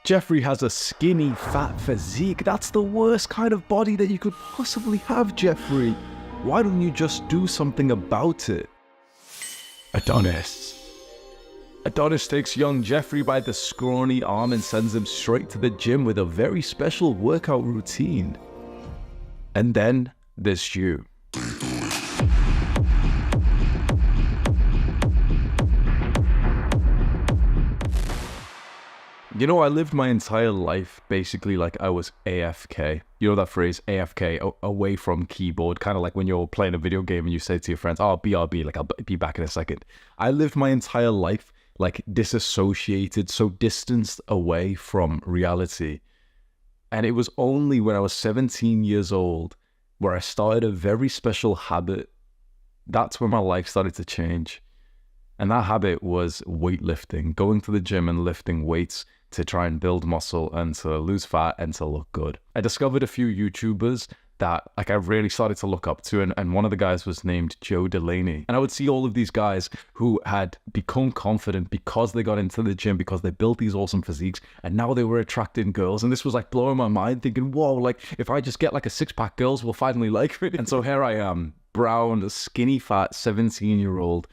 Jeffrey has a skinny, fat physique. That's the worst kind of body that you could possibly have, Jeffrey. Why don't you just do something about it? Adonis. Adonis takes young Jeffrey by the scrawny arm and sends him straight to the gym with a very special workout routine. And then there's you. You know, I lived my entire life basically like I was AFK. You know that phrase, AFK, away from keyboard, kind of like when you're playing a video game and you say to your friends, oh, BRB, like I'll be back in a second. I lived my entire life like disassociated, so distanced away from reality. And it was only when I was 17 years old where I started a very special habit. That's when my life started to change. And that habit was weightlifting, going to the gym and lifting weights to try and build muscle and to lose fat and to look good. I discovered a few YouTubers that like I really started to look up to, and one of the guys was named Joe Delaney. And I would see all of these guys who had become confident because they got into the gym, because they built these awesome physiques, and now they were attracting girls. And this was like blowing my mind, thinking, whoa, like if I just get like a six-pack, girls will finally like me. And so here I am, brown, skinny, fat, 17-year-old,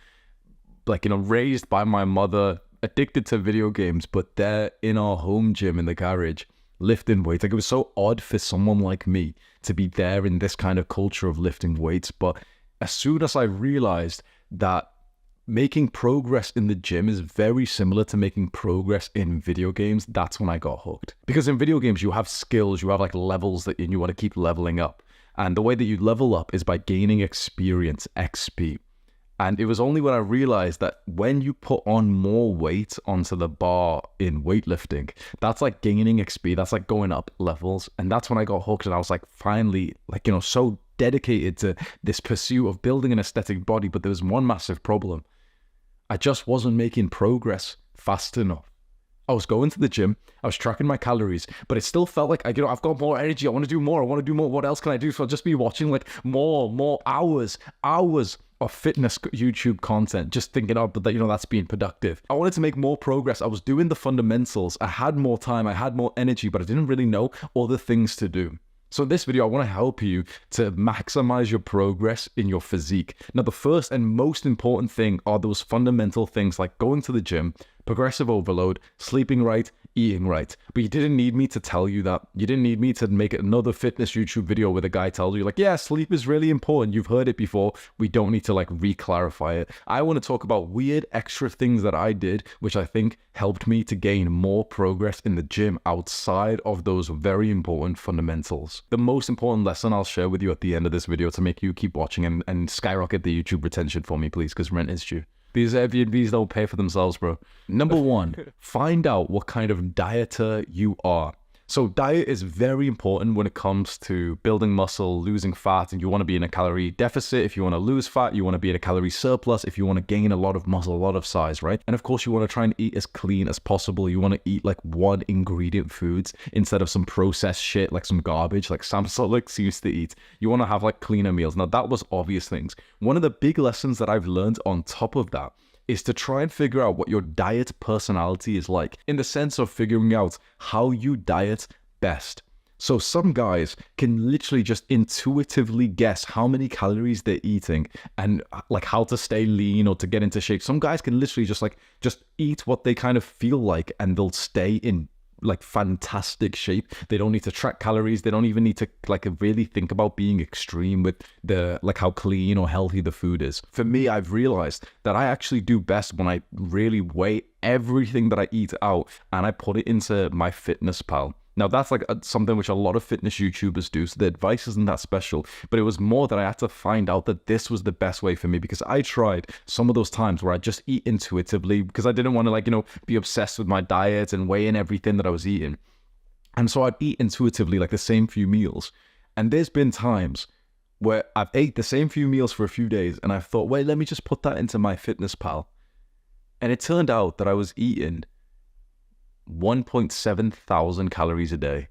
like, you know, raised by my mother, addicted to video games, but they're in our home gym in the garage, lifting weights. Like, it was so odd for someone like me to be there in this kind of culture of lifting weights. But as soon as I realized that making progress in the gym is very similar to making progress in video games, that's when I got hooked. Because in video games, you have skills, you have like levels that you want to keep leveling up. And the way that you level up is by gaining experience, XP. And it was only when I realized that when you put on more weight onto the bar in weightlifting, that's like gaining XP, that's like going up levels. And that's when I got hooked, and I was like finally, like, you know, so dedicated to this pursuit of building an aesthetic body. But there was one massive problem. I just wasn't making progress fast enough. I was going to the gym, I was tracking my calories, but it still felt like, you know, I've got more energy, I want to do more, what else can I do? So I'll just be watching like more hours of fitness YouTube content, just thinking, oh, but that, you know, that's being productive. I wanted to make more progress. I was doing the fundamentals. I had more time, I had more energy, but I didn't really know other things to do. So in this video, I want to help you to maximize your progress in your physique. Now, the first and most important thing are those fundamental things like going to the gym, progressive overload, sleeping right, eating right. But you didn't need me to tell you that. You didn't need me to make another fitness YouTube video where the guy tells you like, yeah, sleep is really important. You've heard it before. We don't need to like re-clarify it. I want to talk about weird extra things that I did, which I think helped me to gain more progress in the gym outside of those very important fundamentals. The most important lesson I'll share with you at the end of this video to make you keep watching and skyrocket the YouTube retention for me, please, because rent is due. These Airbnbs don't pay for themselves, bro. Number one, find out what kind of dieter you are. So diet is very important when it comes to building muscle, losing fat, and you want to be in a calorie deficit. If you want to lose fat, you want to be in a calorie surplus. If you want to gain a lot of muscle, a lot of size, right? And of course, you want to try and eat as clean as possible. You want to eat like one ingredient foods instead of some processed shit, like some garbage, like Sam Sulek used to eat. You want to have like cleaner meals. Now, that was obvious things. One of the big lessons that I've learned on top of that is to try and figure out what your diet personality is like, in the sense of figuring out how you diet best. So some guys can literally just intuitively guess how many calories they're eating and like how to stay lean or to get into shape. Some guys can literally just eat what they kind of feel like, and they'll stay in like fantastic shape. They don't need to track calories. They don't even need to like really think about being extreme with the like how clean or healthy the food is. For me, I've realized that I actually do best when I really weigh everything that I eat out and I put it into my fitness pal. Now, that's like something which a lot of fitness YouTubers do, so the advice isn't that special, but it was more that I had to find out that this was the best way for me, because I tried some of those times where I just eat intuitively because I didn't want to, like, you know, be obsessed with my diet and weigh in everything that I was eating. And so I'd eat intuitively, like the same few meals. And there's been times where I've ate the same few meals for a few days and I've thought, wait, let me just put that into my fitness pal. And it turned out that I was eating 1.7 thousand calories a day.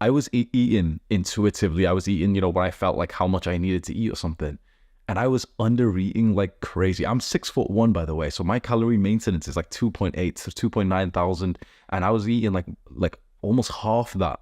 I was eating intuitively. I was eating, you know, when I felt like how much I needed to eat or something. and I was under eating like crazy. I'm 6'1", by the way, so my calorie maintenance is like 2.8 to 2.9 thousand, and I was eating like almost half that.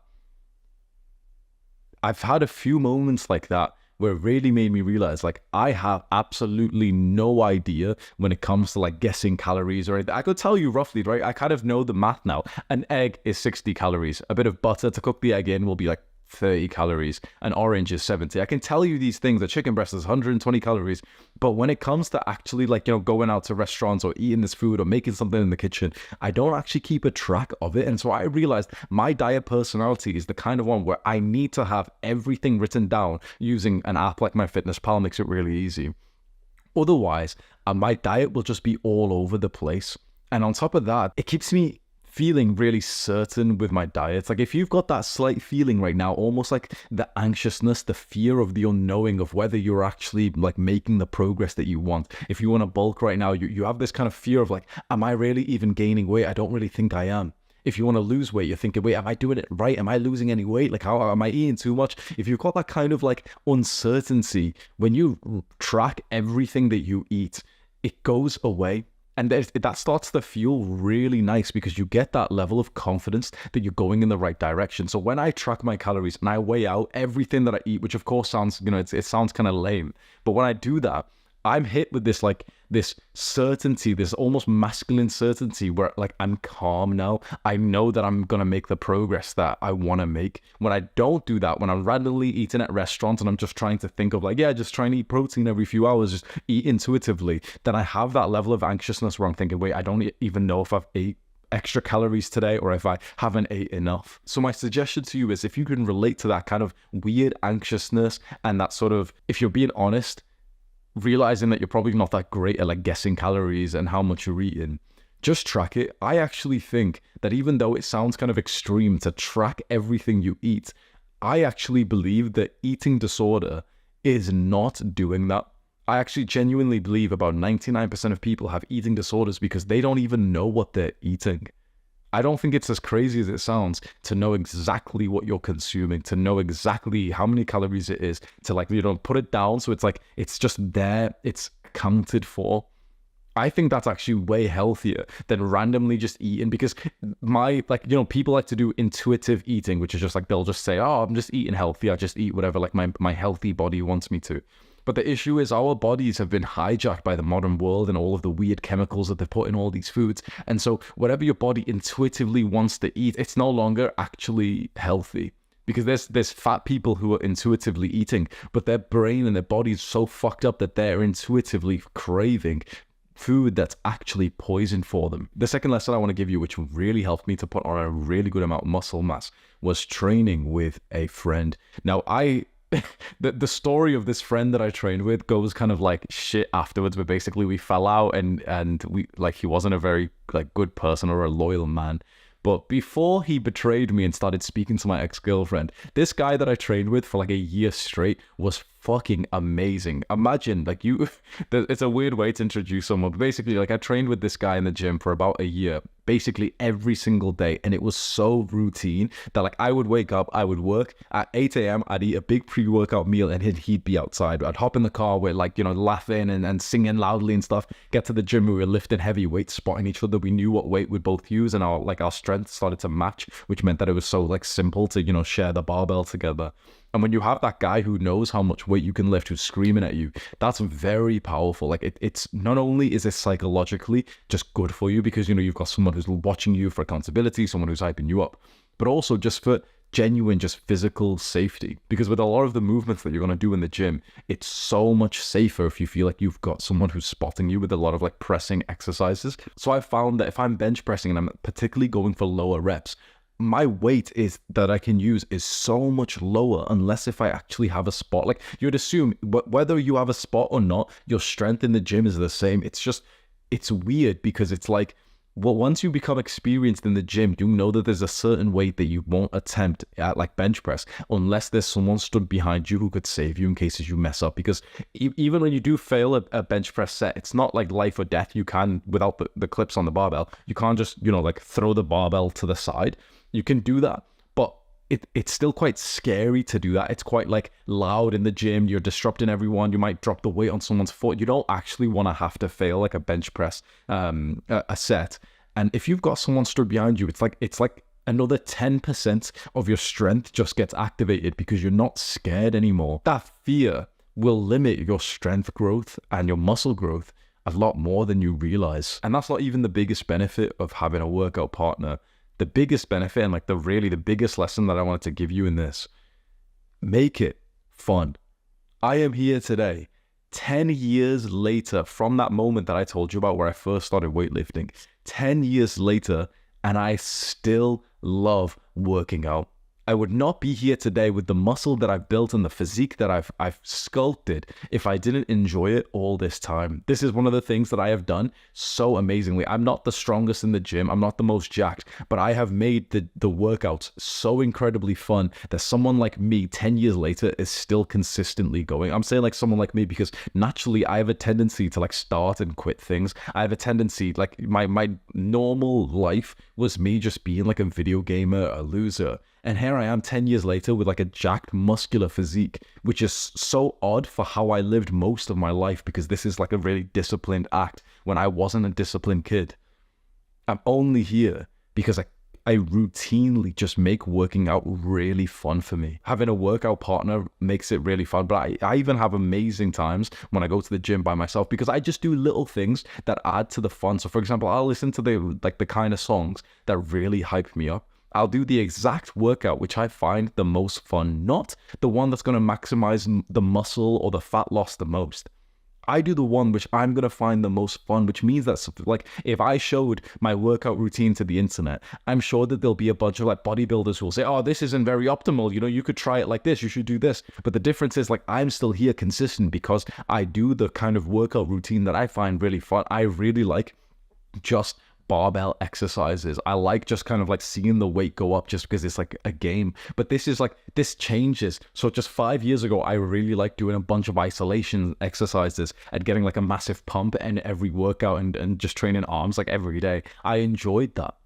I've had a few moments like that where it really made me realize, like, I have absolutely no idea when it comes to like guessing calories or anything. I could tell you roughly, right? I kind of know the math now. An egg is 60 calories. A bit of butter to cook the egg in will be like 30 calories. An orange is 70. I can tell you these things. A chicken breast is 120 calories. But when it comes to actually like, you know, going out to restaurants or eating this food or making something in the kitchen, I don't actually keep a track of it. And so I realized my diet personality is the kind of one where I need to have everything written down using an app like MyFitnessPal. Makes it really easy. Otherwise, my diet will just be all over the place. And on top of that, it keeps me feeling really certain with my diet. Like if you've got that slight feeling right now, almost like the anxiousness, the fear of the unknowing of whether you're actually like making the progress that you want. If you want to bulk right now, you have this kind of fear of like, am I really even gaining weight? I don't really think I am. If you want to lose weight, you're thinking, wait, am I doing it right? Am I losing any weight? Like, how am I eating too much? If you've got that kind of like uncertainty, when you track everything that you eat, it goes away. And that starts to feel really nice because you get that level of confidence that you're going in the right direction. So when I track my calories and I weigh out everything that I eat, which of course sounds, you know, it sounds kind of lame, but when I do that, I'm hit with this like this certainty, this almost masculine certainty where like I'm calm now. I know that I'm gonna make the progress that I want to make. When I don't do that, when I'm randomly eating at restaurants and I'm just trying to think of like, yeah, just trying to eat protein every few hours, just eat intuitively, then I have that level of anxiousness where I'm thinking, wait, I don't even know if I've ate extra calories today or if I haven't ate enough. So my suggestion to you is if you can relate to that kind of weird anxiousness and that sort of, if you're being honest, realizing that you're probably not that great at like guessing calories and how much you're eating, just track it. I actually think that even though it sounds kind of extreme to track everything you eat, I actually believe that eating disorder is not doing that. I actually genuinely believe about 99% of people have eating disorders because they don't even know what they're eating. I don't think it's as crazy as it sounds to know exactly what you're consuming, to know exactly how many calories it is, to like, you know, put it down so it's like, it's just there, it's accounted for. I think that's actually way healthier than randomly just eating, because people like to do intuitive eating, which is just like, they'll just say, oh, I'm just eating healthy, I just eat whatever like my healthy body wants me to. But the issue is our bodies have been hijacked by the modern world and all of the weird chemicals that they've put in all these foods. And so whatever your body intuitively wants to eat, it's no longer actually healthy. Because there's fat people who are intuitively eating, but their brain and their body is so fucked up that they're intuitively craving food that's actually poison for them. The second lesson I want to give you, which really helped me to put on a really good amount of muscle mass, was training with a friend. Now, the story of this friend that I trained with goes kind of like shit afterwards, but basically we fell out and we like, he wasn't a very like good person or a loyal man. But before he betrayed me and started speaking to my ex-girlfriend, this guy that I trained with for like a year straight was fucking amazing. Imagine, like, it's a weird way to introduce someone, but basically, like, I trained with this guy in the gym for about a year, basically every single day, and it was so routine that, like, I would wake up, I would work at 8 a.m., I'd eat a big pre-workout meal, and he'd be outside. I'd hop in the car with, like, you know, laughing and singing loudly and stuff, get to the gym, we were lifting heavy weights, spotting each other, we knew what weight we'd both use, and our strength started to match, which meant that it was so, like, simple to, you know, share the barbell together. And when you have that guy who knows how much weight you can lift, who's screaming at you, that's very powerful. Like, it's not only is it psychologically just good for you because, you know, you've got someone who's watching you for accountability, someone who's hyping you up, but also just for genuine, just physical safety. Because with a lot of the movements that you're going to do in the gym, it's so much safer if you feel like you've got someone who's spotting you with a lot of like pressing exercises. So I found that if I'm bench pressing and I'm particularly going for lower reps, my weight is that I can use is so much lower unless if I actually have a spot. Like, you'd assume whether you have a spot or not, your strength in the gym is the same. It's just, it's weird because it's like, well, once you become experienced in the gym, you know that there's a certain weight that you won't attempt at, like bench press, unless there's someone stood behind you who could save you in cases you mess up. Because even when you do fail a bench press set, it's not like life or death. You can, without the clips on the barbell, you can't just, you know, like throw the barbell to the side. You can do that, but it's still quite scary to do that. It's quite like loud in the gym. You're disrupting everyone. You might drop the weight on someone's foot. You don't actually want to have to fail like a bench press, a set. And if you've got someone stood behind you, it's like another 10% of your strength just gets activated because you're not scared anymore. That fear will limit your strength growth and your muscle growth a lot more than you realize. And that's not even the biggest benefit of having a workout partner. The biggest benefit, and like the biggest lesson that I wanted to give you in this, make it fun. I am here today, 10 years later from that moment that I told you about where I first started weightlifting, 10 years later, and I still love working out. I would not be here today with the muscle that I've built and the physique that I've sculpted if I didn't enjoy it all this time. This is one of the things that I have done so amazingly. I'm not the strongest in the gym. I'm not the most jacked, but I have made the workouts so incredibly fun that someone like me 10 years later is still consistently going. I'm saying like someone like me because naturally I have a tendency to like start and quit things. I have a tendency, like my normal life was me just being like a video gamer, a loser. And here I am 10 years later with like a jacked muscular physique, which is so odd for how I lived most of my life because this is like a really disciplined act when I wasn't a disciplined kid. I'm only here because I routinely just make working out really fun for me. Having a workout partner makes it really fun, but I even have amazing times when I go to the gym by myself because I just do little things that add to the fun. So for example, I'll listen to the kind of songs that really hype me up. I'll do the exact workout which I find the most fun, not the one that's going to maximize the muscle or the fat loss the most. I do the one which I'm going to find the most fun, which means that like if I showed my workout routine to the internet, I'm sure that there'll be a bunch of like bodybuilders who will say, oh, this isn't very optimal. You know, you could try it like this. You should do this. But the difference is like I'm still here consistent because I do the kind of workout routine that I find really fun. I really like just barbell exercises. I like just kind of like seeing the weight go up just because it's like a game. But this changes. So just 5 years ago, I really liked doing a bunch of isolation exercises and getting like a massive pump in every workout and just training arms like every day. I enjoyed that.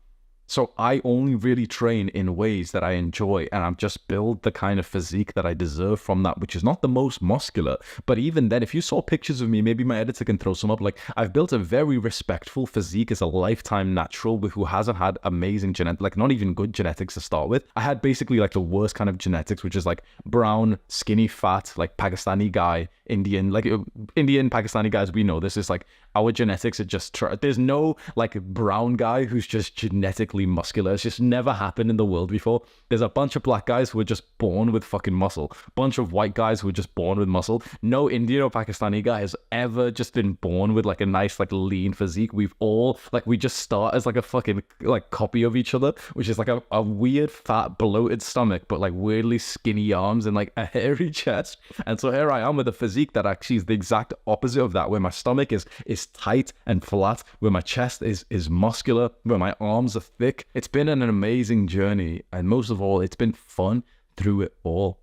So I only really train in ways that I enjoy, and I'm just build the kind of physique that I deserve from that, which is not the most muscular. But even then, if you saw pictures of me, maybe my editor can throw some up, like I've built a very respectful physique as a lifetime natural who hasn't had amazing genetics, like not even good genetics to start with. I had basically like the worst kind of genetics, which is like brown, skinny, fat, like Pakistani guy, Indian, like Indian, Pakistani guys, we know this is like our genetics are just, there's no like brown guy who's just genetically muscular. It's just never happened in the world before. There's a bunch of black guys who are just born with fucking muscle. Bunch of white guys who are just born with muscle. No Indian or Pakistani guy has ever just been born with like a nice like lean physique. We've all like, we just start as like a fucking like copy of each other, which is like a weird fat bloated stomach, but like weirdly skinny arms and like a hairy chest. And so here I am with a physique that actually is the exact opposite of that, where my stomach is tight and flat, where my chest is muscular, where my arms are thick. It's been an amazing journey, and most of all, it's been fun through it all.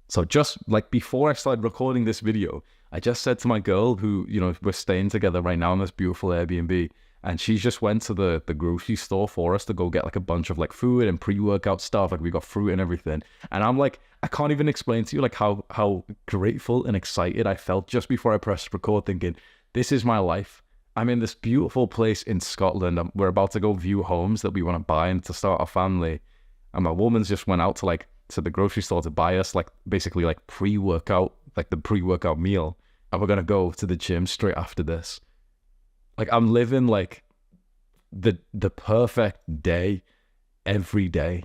So just like before I started recording this video, I just said to my girl who, you know, we're staying together right now in this beautiful Airbnb, and she just went to the grocery store for us to go get like a bunch of like food and pre-workout stuff. Like we got fruit and everything. And I'm like, I can't even explain to you like how grateful and excited I felt just before I pressed record, thinking, this is my life. I'm in this beautiful place in Scotland. We're about to go view homes that we want to buy and to start a family. And my woman's just went out to the grocery store to buy us like basically like pre-workout, like the pre-workout meal. And we're going to go to the gym straight after this. Like I'm living like the perfect day every day.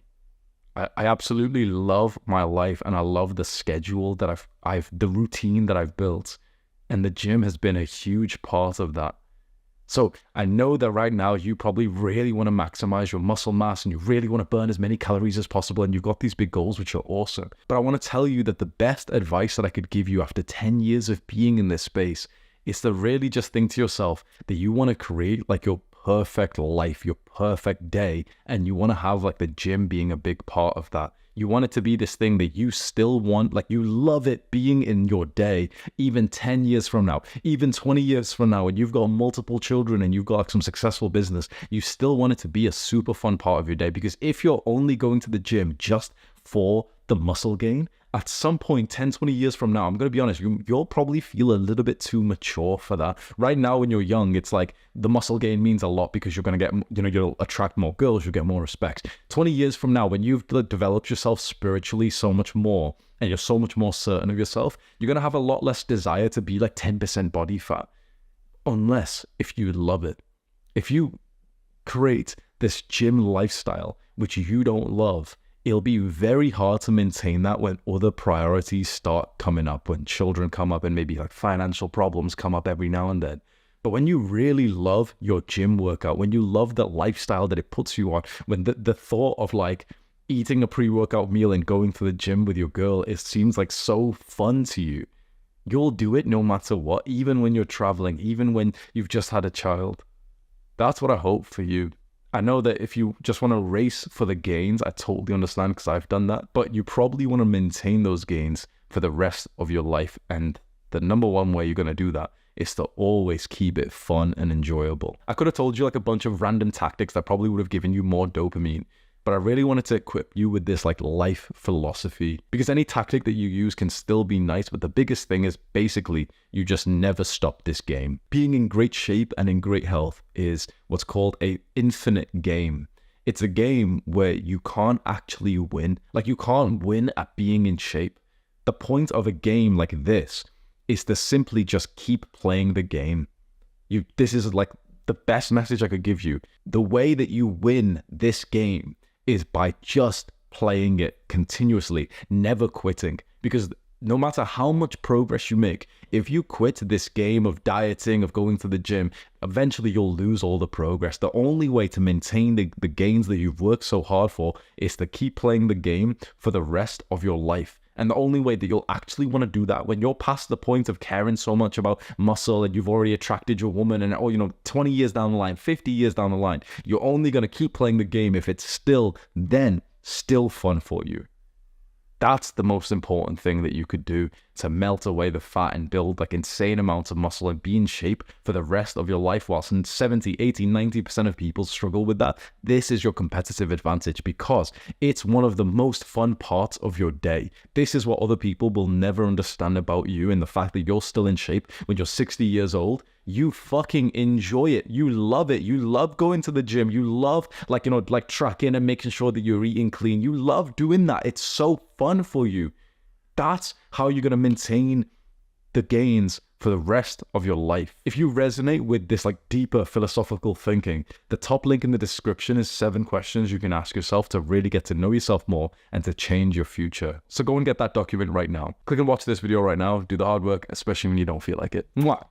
I absolutely love my life, and I love the schedule that the routine that I've built. And the gym has been a huge part of that. So I know that right now you probably really want to maximize your muscle mass and you really want to burn as many calories as possible, and you've got these big goals, which are awesome. But I want to tell you that the best advice that I could give you after 10 years of being in this space is to really just think to yourself that you want to create like your perfect life, your perfect day, and you want to have like the gym being a big part of that. You want it to be this thing that you still want, like you love it being in your day, even 10 years from now, even 20 years from now, and you've got multiple children and you've got like some successful business, you still want it to be a super fun part of your day. Because if you're only going to the gym just for the muscle gain, at some point 10, 20 years from now, I'm going to be honest, you'll probably feel a little bit too mature for that. Right now, when you're young, it's like the muscle gain means a lot because you're going to get, you'll attract more girls, you'll get more respect. 20 years from now, when you've developed yourself spiritually so much more and you're so much more certain of yourself, you're going to have a lot less desire to be like 10% body fat. Unless if you love it. If you create this gym lifestyle, which you don't love, it'll be very hard to maintain that when other priorities start coming up, when children come up and maybe like financial problems come up every now and then. But when you really love your gym workout, when you love the lifestyle that it puts you on, when the thought of like eating a pre-workout meal and going to the gym with your girl, it seems like so fun to you, you'll do it no matter what, even when you're traveling, even when you've just had a child. That's what I hope for you. I know that if you just want to race for the gains, I totally understand because I've done that, but you probably want to maintain those gains for the rest of your life. And the number one way you're going to do that is to always keep it fun and enjoyable. I could have told you like a bunch of random tactics that probably would have given you more dopamine, but I really wanted to equip you with this like life philosophy, because any tactic that you use can still be nice, but the biggest thing is basically you just never stop this game. Being in great shape and in great health is what's called an infinite game. It's a game where you can't actually win. Like you can't win at being in shape. The point of a game like this is to simply just keep playing the game. This is like the best message I could give you. The way that you win this game is by just playing it continuously, never quitting. Because no matter how much progress you make, if you quit this game of dieting, of going to the gym, eventually you'll lose all the progress. The only way to maintain the gains that you've worked so hard for is to keep playing the game for the rest of your life. And the only way that you'll actually want to do that when you're past the point of caring so much about muscle and you've already attracted your woman and, 20 years down the line, 50 years down the line, you're only going to keep playing the game if it's still fun for you. That's the most important thing that you could do to melt away the fat and build like insane amounts of muscle and be in shape for the rest of your life, whilst 70, 80, 90% of people struggle with that. This is your competitive advantage because it's one of the most fun parts of your day. This is what other people will never understand about you, and the fact that you're still in shape when you're 60 years old. You fucking enjoy it. You love it. You love going to the gym. You love like tracking and making sure that you're eating clean. You love doing that. It's so fun for you. That's how you're going to maintain the gains for the rest of your life. If you resonate with this like deeper philosophical thinking, the top link in the description is 7 questions you can ask yourself to really get to know yourself more and to change your future. So go and get that document right now. Click and watch this video right now. Do the hard work, especially when you don't feel like it. Mwah!